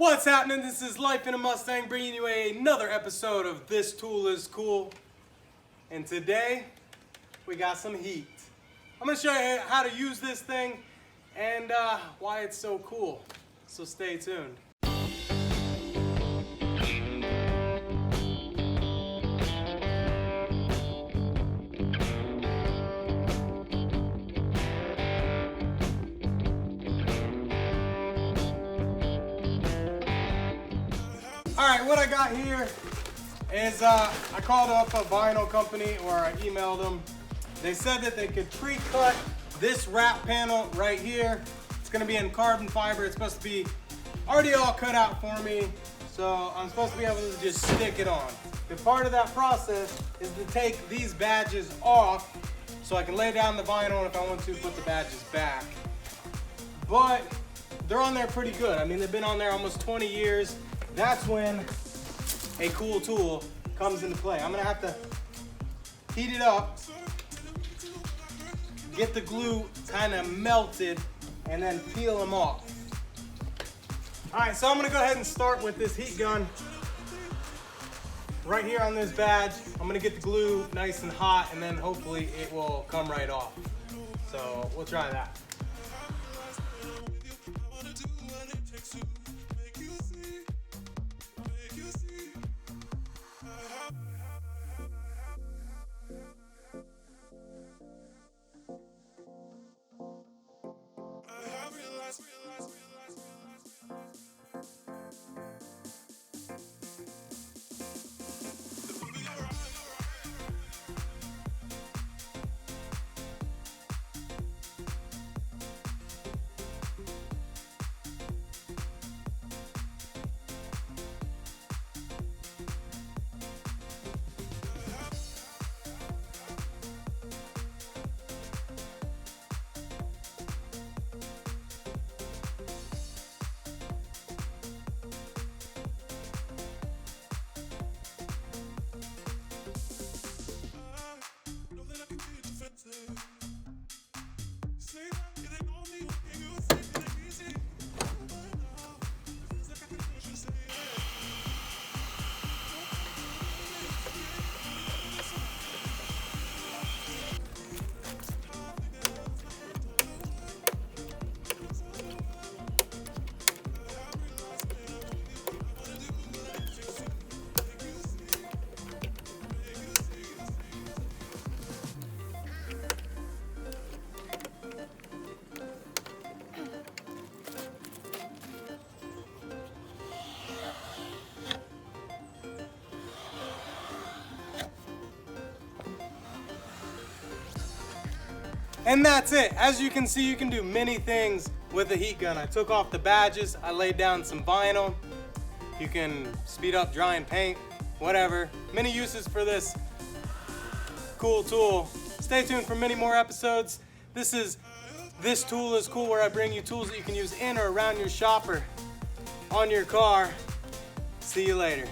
What's happening? This is Life in a Mustang bringing you another episode of This Tool is Cool. And today, we got some heat. I'm going to show you how to use this thing and why it's so cool. So stay tuned. Alright, what I got here is I called up a vinyl company, or I emailed them. They said that they could pre-cut this wrap panel right here. It's going to be in carbon fiber. It's supposed to be already all cut out for me, so I'm supposed to be able to just stick it on. The part of that process is to take these badges off so I can lay down the vinyl, and if I want to, put the badges back. But they're on there pretty good. I mean, they've been on there almost 20 years. That's when a cool tool comes into play. I'm gonna have to heat it up, get the glue kind of melted, and then peel them off. All right, so I'm gonna go ahead and start with this heat gun right here on this badge. I'm gonna get the glue nice and hot, and then hopefully it will come right off. So we'll try that. And that's it. As you can see, you can do many things with a heat gun. I took off the badges, I laid down some vinyl. You can speed up drying paint, whatever. Many uses for this cool tool. Stay tuned for many more episodes. This Tool is Cool, where I bring you tools that you can use in or around your shop or on your car. See you later.